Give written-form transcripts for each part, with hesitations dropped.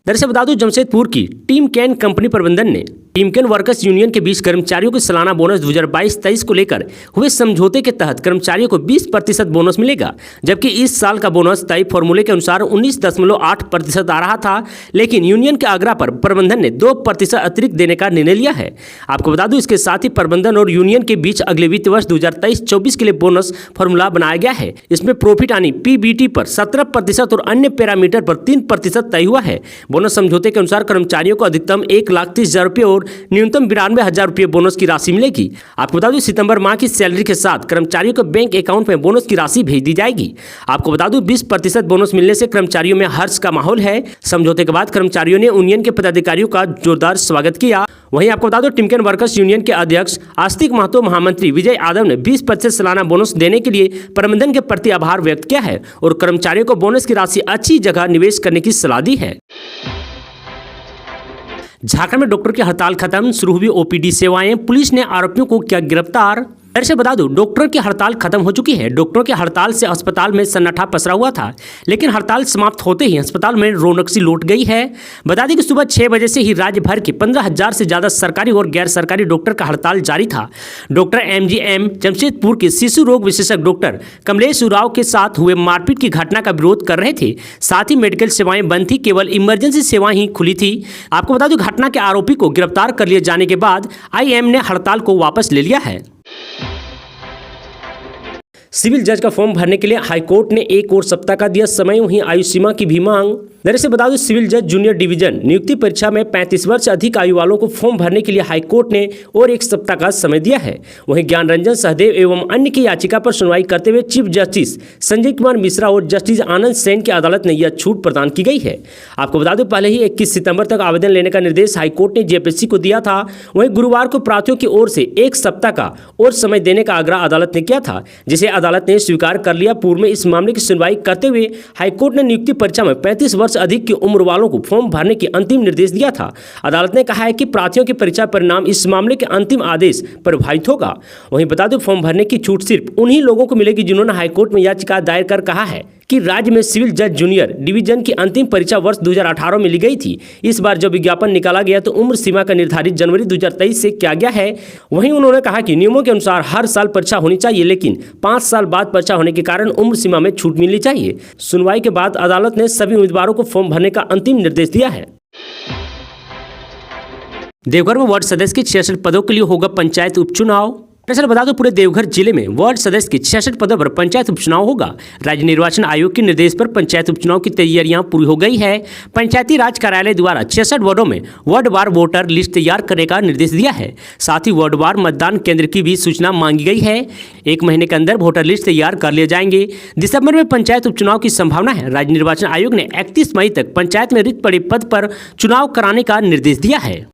दरअसल बता दूं, जमशेदपुर की टिमकेन कंपनी प्रबंधन ने टिमकेन वर्कर्स यूनियन के बीच कर्मचारियों के सालाना बोनस 2022-23 को लेकर हुए समझौते के तहत कर्मचारियों को 20% बोनस मिलेगा, जबकि इस साल का बोनस तय फॉर्मूले के अनुसार 19.8% आ रहा था, लेकिन यूनियन के आग्रह पर प्रबंधन ने 2% अतिरिक्त देने का निर्णय लिया है। आपको बता दूं, इसके साथ ही प्रबंधन और यूनियन के बीच अगले वित्त वर्ष 2023-24 के लिए बोनस फॉर्मूला बनाया गया है। इसमें प्रॉफिट यानी PBT पर 17% और अन्य पैरामीटर पर 3% तय हुआ है। बोनस समझौते के अनुसार कर्मचारियों को अधिकतम 1,30,000 रुपये और न्यूनतम 92,000 रुपये बोनस की राशि मिलेगी। आपको बता दूं, सितंबर माह की सैलरी के साथ कर्मचारियों के बैंक अकाउंट में बोनस की राशि भेज दी जाएगी। आपको बता दूं, 20% बोनस मिलने से कर्मचारियों में हर्ष का माहौल है। समझौते के बाद कर्मचारियों ने यूनियन के पदाधिकारियों का जोरदार स्वागत किया। वहीं आपको बता दो, टिमकेन वर्कर्स यूनियन के अध्यक्ष आस्तिक महतो, महामंत्री विजय यादव ने 20% सालाना बोनस देने के लिए प्रबंधन के प्रति आभार व्यक्त किया है और कर्मचारियों को बोनस की राशि अच्छी जगह निवेश करने की सलाह दी है। झारखंड में डॉक्टर की हड़ताल खत्म, शुरू हुई OPD सेवाएं, पुलिस ने आरोपियों को किया गिरफ्तार। ऐसे बता दूं, डॉक्टर की हड़ताल खत्म हो चुकी है। डॉक्टरों की हड़ताल से अस्पताल में सन्नाटा पसरा हुआ था, लेकिन हड़ताल समाप्त होते ही अस्पताल में रौनक सी लौट गई है। बता दें कि सुबह 6 बजे से ही राज्य भर के 15,000 से ज्यादा सरकारी और गैर सरकारी डॉक्टर का हड़ताल जारी था। डॉक्टर MGM जमशेदपुर के शिशु रोग विशेषज्ञ डॉक्टर कमलेश उरांव के साथ हुए मारपीट की घटना का विरोध कर रहे थे। साथ ही मेडिकल सेवाएं बंद थी, केवल इमरजेंसी सेवाएं ही खुली थी। आपको बता दूं, घटना के आरोपी को गिरफ्तार कर लिए जाने के बाद IM ने हड़ताल को वापस ले लिया है। सिविल जज का फॉर्म भरने के लिए हाईकोर्ट ने 1 और सप्ताह का दिया समय, वहीं आयु सीमा की भी मांग। दरअसल बता दूं, सिविल जज जूनियर डिवीजन नियुक्ति परीक्षा में 35 वर्ष से अधिक आयु वालों को फॉर्म भरने के लिए हाईकोर्ट ने और 1 सप्ताह का समय दिया है। वहीं ज्ञान रंजन सहदेव एवं अन्य की याचिका पर सुनवाई करते हुए चीफ जस्टिस संजय कुमार मिश्रा और जस्टिस आनंद सेन की अदालत ने यह छूट प्रदान की गई है। आपको बता दूं, पहले ही 21 सितंबर तक आवेदन लेने का निर्देश हाईकोर्ट ने JPSC को दिया था। वहीं गुरुवार को प्रार्थियों की ओर से 1 सप्ताह का और समय देने का आग्रह अदालत ने किया था, जिसे अदालत ने स्वीकार कर लिया। पूर्व में इस मामले की सुनवाई करते हुए हाईकोर्ट ने नियुक्ति परीक्षा में 35 वर्ष अधिक की उम्र वालों को फॉर्म भरने की अंतिम निर्देश दिया था। अदालत ने कहा है कि प्रार्थियों के परीक्षा परिणाम इस मामले के अंतिम आदेश पर प्रभावित होगा। वहीं बता दें, फॉर्म भरने की छूट सिर्फ उन्हीं लोगों को मिलेगी जिन्होंने हाईकोर्ट में याचिका दायर कर कहा है कि राज्य में सिविल जज जूनियर डिवीजन की अंतिम परीक्षा वर्ष 2018 में ली गई थी। इस बार जब विज्ञापन निकाला गया तो उम्र सीमा का निर्धारित जनवरी 2023 से किया गया है। वहीं उन्होंने कहा कि नियमों के अनुसार हर साल परीक्षा होनी चाहिए, लेकिन 5 साल बाद परीक्षा होने के कारण उम्र सीमा में छूट मिलनी चाहिए। सुनवाई के बाद अदालत ने सभी उम्मीदवारों को फॉर्म भरने का अंतिम निर्देश दिया है। देवघर में वार्ड सदस्य के 66 पदों के लिए होगा पंचायत उपचुनाव। दरअसल बता दो, पूरे देवघर जिले में वार्ड सदस्य के 66 पदों पर पंचायत उपचुनाव होगा। राज्य निर्वाचन आयोग के निर्देश पर पंचायत उपचुनाव की तैयारियां पूरी हो गई है। पंचायती राज कार्यालय द्वारा 66 वार्डों में वार्डवार वोटर लिस्ट तैयार करने का निर्देश दिया है। साथ ही वार्डवार मतदान केंद्र की भी सूचना मांगी गई है। 1 महीने के अंदर वोटर लिस्ट तैयार कर लिए जाएंगे। दिसंबर में पंचायत उपचुनाव की संभावना है। राज्य निर्वाचन आयोग ने 31 मई तक पंचायत में रिक्त पड़े पद पर चुनाव कराने का निर्देश दिया है।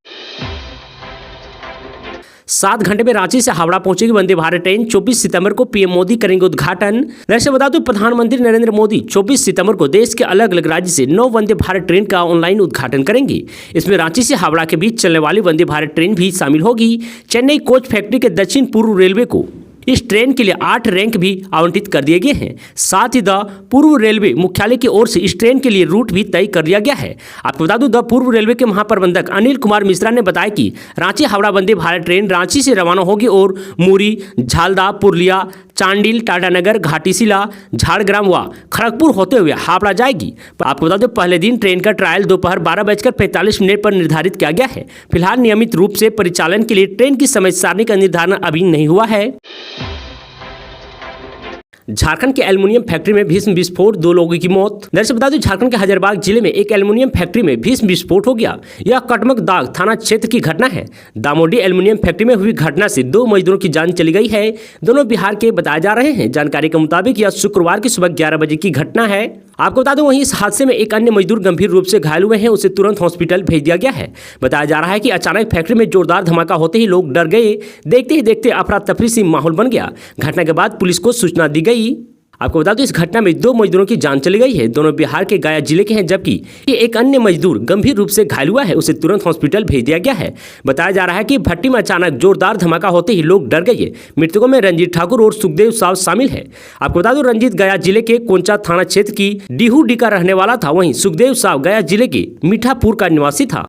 7 घंटे में रांची से हावड़ा पहुंचेगी वंदे भारत ट्रेन। 24 सितंबर को PM मोदी करेंगे उद्घाटन। दरअसल बता दूं, प्रधानमंत्री नरेंद्र मोदी 24 सितंबर को देश के अलग अलग राज्य से 9 वंदे भारत ट्रेन का ऑनलाइन उद्घाटन करेंगे। इसमें रांची से हावड़ा के बीच चलने वाली वंदे भारत ट्रेन भी शामिल होगी। चेन्नई कोच फैक्ट्री के दक्षिण पूर्व रेलवे को इस ट्रेन के लिए 8 रैंक भी आवंटित कर दिए गए हैं। साथ ही द पूर्व रेलवे मुख्यालय की ओर से इस ट्रेन के लिए रूट भी तय कर लिया गया है। आपको बता दूं, द पूर्व रेलवे के महाप्रबंधक अनिल कुमार मिश्रा ने बताया कि रांची हावड़ा वंदे भारत ट्रेन रांची से रवाना होगी और मुरी, झालदा, पुरलिया, चांडिल, टाटानगर, घाटीशिला, झाड़ग्राम व खड़गपुर होते हुए हावड़ा जाएगी। आपको बता दें, पहले दिन ट्रेन का ट्रायल दोपहर 12:45 पर निर्धारित किया गया है। फिलहाल नियमित रूप से परिचालन के लिए ट्रेन की समय सारणी का निर्धारण अभी नहीं हुआ है। झारखंड के एल्युमिनियम फैक्ट्री में भीषण विस्फोट, 2 लोगों की मौत। दरअसल बता दूं, झारखंड के हजारीबाग जिले में एक एल्युमिनियम फैक्ट्री में भीषण विस्फोट हो गया। यह कटमक दाग थाना क्षेत्र की घटना है। दामोडी एल्युमिनियम फैक्ट्री में हुई घटना से 2 मजदूरों की जान चली गई है। दोनों बिहार के बताए जा रहे हैं। जानकारी के मुताबिक यह शुक्रवार की सुबह 11 बजे की घटना है। आपको बता दूं, वहीं इस हादसे में एक अन्य मजदूर गंभीर रूप से घायल हुए हैं। उसे तुरंत हॉस्पिटल भेज दिया गया है। बताया जा रहा है कि अचानक फैक्ट्री में जोरदार धमाका होते ही लोग डर गए। देखते ही देखते अफरा तफरी सी माहौल बन गया। घटना के बाद पुलिस को सूचना दी गई। आपको बता दें इस घटना में 2 मजदूरों की जान चली गई है। दोनों बिहार के गया जिले के हैं, जबकि एक अन्य मजदूर गंभीर रूप से घायल हुआ है, उसे तुरंत हॉस्पिटल भेज दिया गया है। बताया जा रहा है कि भट्टी में अचानक जोरदार धमाका होते ही लोग डर गए। मृतकों में रंजीत ठाकुर और सुखदेव साव शामिल है। आपको बता दें रंजीत गया जिले के कोंचा थाना क्षेत्र की डीहूडी का रहने वाला था, वहीं सुखदेव साव गया जिले के मीठापुर का निवासी था।